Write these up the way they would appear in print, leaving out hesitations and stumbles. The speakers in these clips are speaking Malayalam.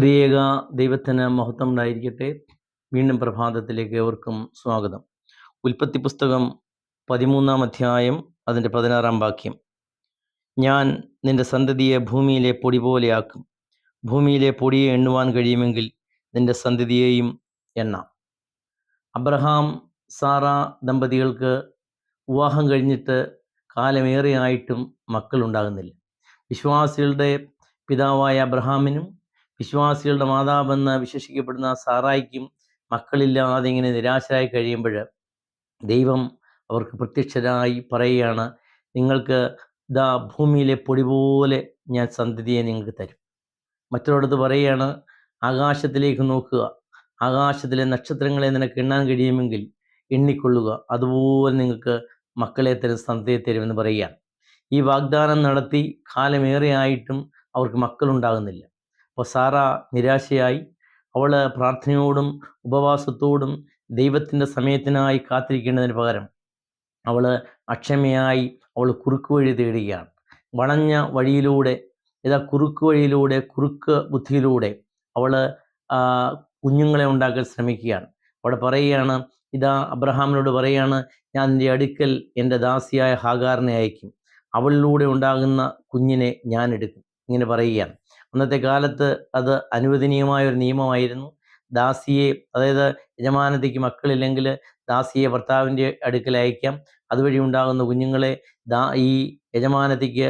ത്രിയേക ദൈവത്തിന് മഹത്വം ഉണ്ടായിരിക്കട്ടെ. വീണ്ടും പ്രഭാതത്തിലേക്ക് ഏവർക്കും സ്വാഗതം. ഉൽപ്പത്തി പുസ്തകം 13-ാം അധ്യായം അതിൻ്റെ 16-ാം വാക്യം. ഞാൻ നിന്റെ സന്തതിയെ ഭൂമിയിലെ പൊടി പോലെയാക്കും. ഭൂമിയിലെ പൊടിയെ എണ്ണുവാൻ കഴിയുമെങ്കിൽ നിന്റെ സന്തതിയെയും എണ്ണാം. അബ്രഹാം സാറ ദമ്പതികൾക്ക് വിവാഹം കഴിഞ്ഞിട്ട് കാലമേറെയായിട്ടും മക്കളുണ്ടാകുന്നില്ല. വിശ്വാസികളുടെ പിതാവായ അബ്രഹാമിനും വിശ്വാസികളുടെ മാതാവെന്ന് വിശേഷിക്കപ്പെടുന്ന സാറായിക്കും മക്കളില്ലാതെ ഇങ്ങനെ നിരാശരായി കഴിയുമ്പോൾ ദൈവം അവർക്ക് പ്രത്യക്ഷരായി പറയുകയാണ്, നിങ്ങൾക്ക് ഇതാ ഭൂമിയിലെ പൊടി പോലെ ഞാൻ സന്തതിയെ നിങ്ങൾക്ക് തരും. മറ്റൊരിടത്ത് പറയുകയാണ്, ആകാശത്തിലേക്ക് നോക്കുക, ആകാശത്തിലെ നക്ഷത്രങ്ങളെ നിനക്ക് എണ്ണാൻ കഴിയുമെങ്കിൽ എണ്ണിക്കൊള്ളുക, അതുപോലെ നിങ്ങൾക്ക് മക്കളെ തരും, സന്തതിയെ തരുമെന്ന് പറയുകയാണ്. ഈ വാഗ്ദാനം നടത്തി കാലമേറെയായിട്ടും അവർക്ക് മക്കളുണ്ടാകുന്നില്ല. അപ്പോൾ സാറ നിരാശയായി. അവൾ പ്രാർത്ഥനയോടും ഉപവാസത്തോടും ദൈവത്തിൻ്റെ സമയത്തിനായി കാത്തിരിക്കേണ്ടതിന് പകരം അവൾ അക്ഷമയായി അവൾ കുറുക്ക് വഴി തേടുകയാണ്. വളഞ്ഞ വഴിയിലൂടെ, കുറുക്ക് ബുദ്ധിയിലൂടെ അവൾ കുഞ്ഞുങ്ങളെ ഉണ്ടാക്കാൻ ശ്രമിക്കുകയാണ്. അവിടെ പറയുകയാണ്, ഇതാ അബ്രഹാമിനോട് പറയുകയാണ്, ഞാൻ നിൻ്റെ അടുക്കൽ എൻ്റെ ദാസിയായ ഹാഗാറിനെ അയക്കും, അവളിലൂടെ ഉണ്ടാകുന്ന കുഞ്ഞിനെ ഞാൻ എടുക്കും. ഇങ്ങനെ പറയുകയാണ്. അന്നത്തെ കാലത്ത് അത് അനുവദനീയമായൊരു നിയമമായിരുന്നു. ദാസിയെ, അതായത് യജമാനത്തിക്ക് മക്കളില്ലെങ്കിൽ ദാസിയെ ഭർത്താവിൻ്റെ അടുക്കൽ അയക്കാം. അതുവഴി ഉണ്ടാകുന്ന കുഞ്ഞുങ്ങളെ ഈ യജമാനത്തിക്ക്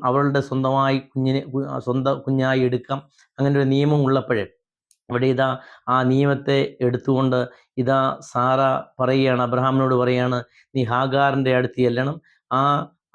അവളുടെ സ്വന്തമായി സ്വന്തം കുഞ്ഞായി എടുക്കാം. അങ്ങനെ ഒരു നിയമം ഉള്ളപ്പോഴേ അവിടെ ഇതാ ആ നിയമത്തെ എടുത്തുകൊണ്ട് ഇതാ സാറ പറയുകയാണ്, അബ്രഹാമിനോട് പറയുകയാണ്, നീ ഹാഗാറിൻ്റെ അടുത്ത് ചെല്ലണം,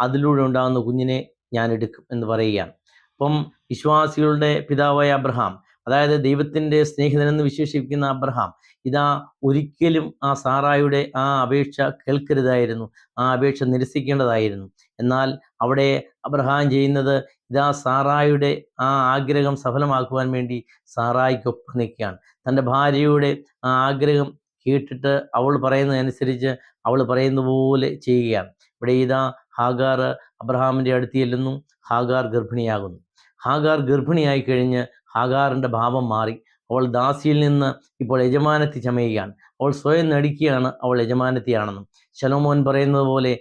അതിലൂടെ ഉണ്ടാകുന്ന കുഞ്ഞിനെ ഞാൻ എടുക്കും എന്ന് പറയുകയാണ്. അപ്പം വിശ്വാസികളുടെ പിതാവായ അബ്രഹാം, അതായത് ദൈവത്തിൻ്റെ സ്നേഹിതനെന്ന് വിശേഷിപ്പിക്കുന്ന അബ്രഹാം, ഇതാ ഒരിക്കലും ആ സാറായുടെ ആ അപേക്ഷ കേൾക്കരുതായിരുന്നു, ആ അപേക്ഷ നിരസിക്കേണ്ടതായിരുന്നു. എന്നാൽ അവിടെ അബ്രഹാം ചെയ്യുന്നത്, ഇതാ സാറായുടെ ആ ആഗ്രഹം സഫലമാക്കുവാൻ വേണ്ടി സാറായിക്കൊപ്പം നിൽക്കുകയാണ്. തൻ്റെ ഭാര്യയുടെ ആ ആഗ്രഹം കേട്ടിട്ട് അവൾ പറയുന്നതനുസരിച്ച് അവൾ പറയുന്ന പോലെ ചെയ്യുകയാണ്. ഇവിടെ ഇതാ ഹാഗാർ അബ്രഹാമിൻ്റെ അടുത്ത് ചെല്ലുന്നു. ഹാഗാർ ഗർഭിണിയാകുന്നു. ഹാഗാർ ഗർഭിണിയായി കഴിഞ്ഞ് ഹാഗാറിൻ്റെ ഭാവം മാറി. അവൾ ദാസിയിൽ നിന്ന് ഇപ്പോൾ യജമാനത്തി ചമയുകയാണ്. അവൾ സ്വയം നടിക്കുകയാണ് അവൾ യജമാനത്തിയാണെന്നും. ശലോമോൻ പറയുന്നത് പോലെ,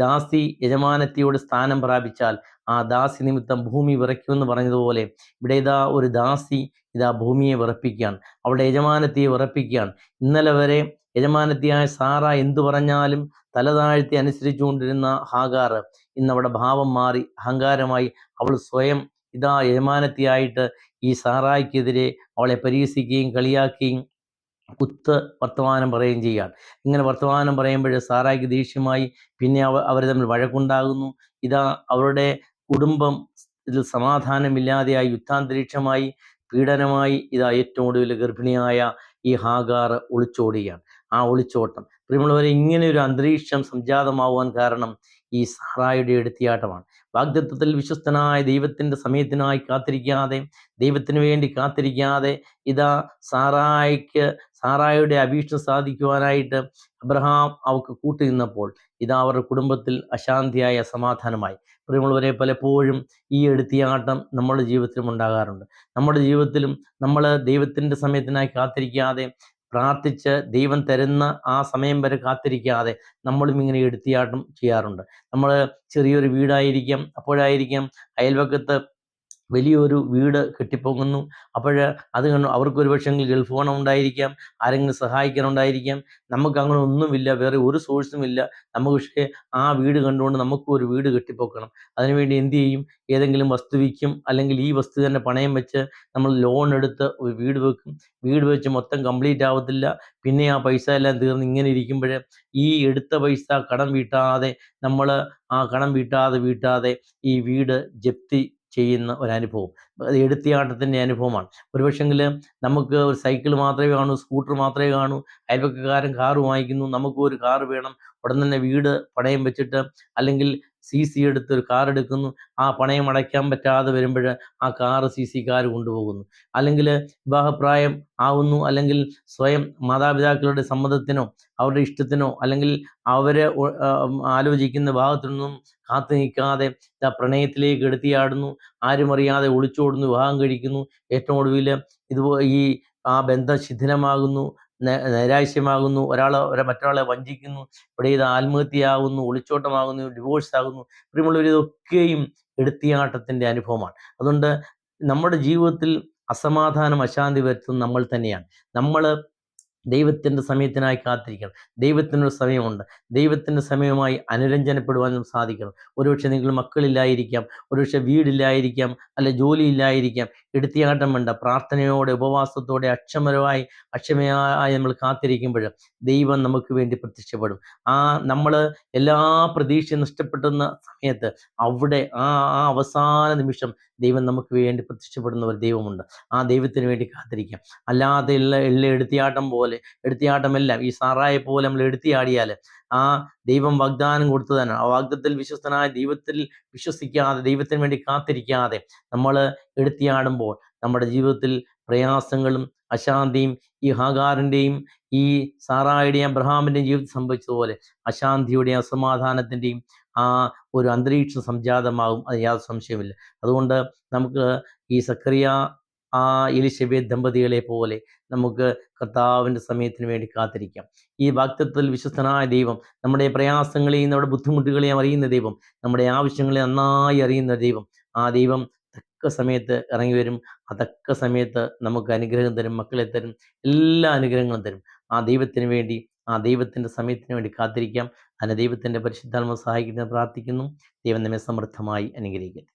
ദാസി യജമാനത്തിയുടെ സ്ഥാനം പ്രാപിച്ചാൽ ആ ദാസി നിമിത്തം ഭൂമി വിറയ്ക്കുമെന്ന് പറഞ്ഞതുപോലെ ഇവിടെ ഇതാ ഒരു ദാസി ഇതാ ഭൂമിയെ വിറപ്പിക്കുകയാണ്, അവളുടെ യജമാനത്തിയെ വിറപ്പിക്കുകയാണ്. ഇന്നലെ വരെ യജമാനത്തിയായ സാറ എന്തു പറഞ്ഞാലും തലതാഴ്ത്തി അനുസരിച്ചുകൊണ്ടിരുന്ന ഹാഗാർ ഇന്ന് അവിടെ ഭാവം മാറി അഹങ്കാരമായി അവൾ സ്വയം ഇതാ യജമാനത്തിയായിട്ട് ഈ സാറായ്ക്കെതിരെ അവളെ പരിഹസിക്കുകയും കളിയാക്കുകയും വർത്തമാനം പറയുകയും ചെയ്യുകയാണ്. ഇങ്ങനെ വർത്തമാനം പറയുമ്പോൾ സാറായ്ക്ക് ദേഷ്യമായി. പിന്നെ അവർ തമ്മിൽ വഴക്കുണ്ടാകുന്നു. ഇതാ അവരുടെ കുടുംബം ഇതിൽ സമാധാനമില്ലാതെയായി, യുദ്ധാന്തരീക്ഷമായി, പീഡനമായി. ഇതാ ഏറ്റവും ഒടുവിൽ ഗർഭിണിയായ ഈ ഹാഗാർ ഒളിച്ചോടുകയാണ്. ആ ഒളിച്ചോട്ടം പ്രിയമുള്ളവരെ, ഇങ്ങനെ ഒരു അന്തരീക്ഷം സംജാതമാവാൻ കാരണം ഈ സാറായുടെ എടുത്തിയാട്ടമാണ്. വാഗ്ദത്തത്തിൽ വിശ്വസ്തനായ ദൈവത്തിൻ്റെ സമയത്തിനായി കാത്തിരിക്കാതെ, ദൈവത്തിന് വേണ്ടി കാത്തിരിക്കാതെ ഇതാ സാറായുടെ അഭീഷ്ടം സാധിക്കുവാനായിട്ട് അബ്രഹാം അവർക്ക് കൂട്ടുനിന്നപ്പോൾ ഇതാ അവരുടെ കുടുംബത്തിൽ അശാന്തിയായ അസമാധാനമായി. പ്രിയമുള്ളവരെ, പലപ്പോഴും ഈ എടുത്തിയാട്ടം നമ്മുടെ ജീവിതത്തിലും ഉണ്ടാകാറുണ്ട്. നമ്മുടെ ജീവിതത്തിലും നമ്മൾ ദൈവത്തിൻ്റെ സമയത്തിനായി കാത്തിരിക്കാതെ, പ്രാർത്ഥിച്ച് ദൈവം തരുന്ന ആ സമയം വരെ കാത്തിരിക്കാതെ നമ്മളും ഇങ്ങനെ എടുത്തിയാട്ടം ചെയ്യാറുണ്ട്. നമ്മൾ ചെറിയൊരു വീടായിരിക്കാം, അപ്പോഴായിരിക്കാം അയൽവക്കത്ത് വലിയൊരു വീട് കെട്ടിപ്പൊങ്ങുന്നു. അത് കണ്ടു അവർക്കൊരു പക്ഷെങ്കിൽ ഗൾഫ് പണം ഉണ്ടായിരിക്കാം, ആരെങ്കിലും സഹായിക്കാനുണ്ടായിരിക്കാം. നമുക്ക് അങ്ങനെ ഒന്നുമില്ല, വേറെ ഒരു സോഴ്സും ഇല്ല. നമുക്ക് പക്ഷേ ആ വീട് കണ്ടുകൊണ്ട് നമുക്കും ഒരു വീട് കെട്ടിപ്പൊക്കണം. അതിനുവേണ്ടി എന്ത് ചെയ്യും? ഏതെങ്കിലും വസ്തു വിൽക്കും, അല്ലെങ്കിൽ ഈ വസ്തു തന്നെ പണയം വെച്ച് നമ്മൾ ലോൺ എടുത്ത് ഒരു വീട് വെക്കും. വീട് വെച്ച് മൊത്തം കംപ്ലീറ്റ് ആവത്തില്ല. പിന്നെ ആ പൈസ എല്ലാം തീർന്ന് ഇങ്ങനെ ഇരിക്കുമ്പോൾ ഈ എടുത്ത പൈസ കടം വീട്ടാതെ നമ്മൾ ആ കടം വീട്ടാതെ ഈ വീട് ജപ്തി ചെയ്യുന്ന ഒരനുഭവം, അത് എടുത്തിയാട്ടത്തിൻ്റെ അനുഭവമാണ്. ഒരുപക്ഷെങ്കിൽ നമുക്ക് ഒരു സൈക്കിൾ മാത്രമേ കാണൂ, സ്കൂട്ടർ മാത്രമേ കാണൂ, അയൽവക്കക്കാരൻ കാറ് വാങ്ങിക്കുന്നു, നമുക്കും ഒരു കാറ് വേണം, ഉടൻ തന്നെ വീട് പണയം വെച്ചിട്ട് അല്ലെങ്കിൽ CC എടുത്ത് ഒരു കാർ എടുക്കുന്നു. ആ പണയം അടയ്ക്കാൻ പറ്റാതെ വരുമ്പോൾ ആ കാറ് CCക്കാർ കൊണ്ടുപോകുന്നു. അല്ലെങ്കിൽ വിവാഹപ്രായം ആവുന്നു, അല്ലെങ്കിൽ സ്വയം മാതാപിതാക്കളുടെ സമ്മതത്തിനോ അവരുടെ ഇഷ്ടത്തിനോ അല്ലെങ്കിൽ അവരെ ആലോചിക്കുന്ന വിവാഹത്തിനൊന്നും കാത്തു നിൽക്കാതെ പ്രണയത്തിലേക്ക് എടുത്തിയാടുന്നു. ആരും അറിയാതെ ഒളിച്ചോടുന്നു, വിവാഹം കഴിക്കുന്നു. ഏറ്റവും ഒടുവിൽ ഈ ആ ബന്ധം ശിഥിലമാകുന്നു, നൈരാശ്യമാകുന്നു, മറ്റൊരാളെ വഞ്ചിക്കുന്നു, ഇവിടെ ഇത് ആത്മഹത്യയാകുന്നു, ഒളിച്ചോട്ടമാകുന്നു, ഡിവോഴ്സ് ആകുന്നു. പ്രിയമുള്ളവർ, ഇതൊക്കെയും എടുത്തിയാട്ടത്തിൻ്റെ അനുഭവമാണ്. അതുകൊണ്ട് നമ്മുടെ ജീവിതത്തിൽ അസമാധാനം, അശാന്തി വരുത്തുന്നത് നമ്മൾ തന്നെയാണ്. നമ്മൾ ദൈവത്തിൻ്റെ സമയത്തിനായി കാത്തിരിക്കണം. ദൈവത്തിനൊരു സമയമുണ്ട്. ദൈവത്തിൻ്റെ സമയമായി അനുരഞ്ജനപ്പെടുവാനും സാധിക്കണം. ഒരുപക്ഷെ നിങ്ങൾ മക്കളില്ലായിരിക്കാം, ഒരുപക്ഷെ വീടില്ലായിരിക്കാം, അല്ലെ ജോലിയില്ലായിരിക്കാം. എടുത്തിയാട്ടം വേണ്ട. പ്രാർത്ഥനയോടെ, ഉപവാസത്തോടെ, അക്ഷമയായി നമ്മൾ കാത്തിരിക്കുമ്പോൾ ദൈവം നമുക്ക് വേണ്ടി പ്രത്യക്ഷപ്പെടും. നമ്മൾ എല്ലാ പ്രതീക്ഷയും നഷ്ടപ്പെടുന്ന സമയത്ത് അവിടെ ആ അവസാന നിമിഷം ദൈവം നമുക്ക് വേണ്ടി പ്രത്യക്ഷപ്പെടുന്ന ഒരു ദൈവമുണ്ട്. ആ ദൈവത്തിന് വേണ്ടി കാത്തിരിക്കാം. അല്ലാതെ എടുത്തിയാട്ടമെല്ലാം ഈ സാറായെ പോലെ നമ്മൾ എടുത്തിയാടിയാൽ ആ ദൈവം വാഗ്ദാനം കൊടുത്തതാണ്. ആ വാഗ്ദത്തിൽ വിശ്വസ്തനായ ദൈവത്തിൽ വിശ്വസിക്കാതെ, ദൈവത്തിന് വേണ്ടി കാത്തിരിക്കാതെ നമ്മൾ എടുത്തിയാടുമ്പോൾ നമ്മുടെ ജീവിതത്തിൽ പ്രയാസങ്ങളും അശാന്തിയും ഈ ഹാഗാറിൻ്റെയും ഈ സാറായുടെയും അബ്രഹാമിൻ്റെയും ജീവിതത്തിൽ സംഭവിച്ചതുപോലെ അശാന്തിയുടെയും അസമാധാനത്തിൻ്റെയും ആ ഒരു അന്തരീക്ഷം സംജാതമാകും. അത് യാതൊരു സംശയമില്ല. അതുകൊണ്ട് നമുക്ക് ഈ സക്കറിയ എലിശബേത്ത് ദമ്പതികളെ പോലെ നമുക്ക് കർത്താവിൻ്റെ സമയത്തിന് വേണ്ടി കാത്തിരിക്കാം. ഈ വാഗ്ദത്തത്തിൽ വിശ്വസ്തനായ ദൈവം നമ്മുടെ പ്രയാസങ്ങളെയും നമ്മുടെ ബുദ്ധിമുട്ടുകളെയും അറിയുന്ന ദൈവം, നമ്മുടെ ആവശ്യങ്ങളെ നന്നായി അറിയുന്ന ദൈവം, ആ ദൈവം തക്ക സമയത്ത് ഇറങ്ങി വരും. തക്ക സമയത്ത് നമുക്ക് അനുഗ്രഹം തരും, മക്കളെ തരും, എല്ലാ അനുഗ്രഹങ്ങളും തരും. ആ ദൈവത്തിന് വേണ്ടി, ആ ദൈവത്തിൻ്റെ സമയത്തിന് വേണ്ടി കാത്തിരിക്കാം. അതിന് ദൈവത്തിൻ്റെ പരിശുദ്ധാത്മ സഹായിക്കുന്നത് പ്രാർത്ഥിക്കുന്നു. ദൈവം നമ്മെ സമൃദ്ധമായി അനുഗ്രഹിക്കട്ടെ.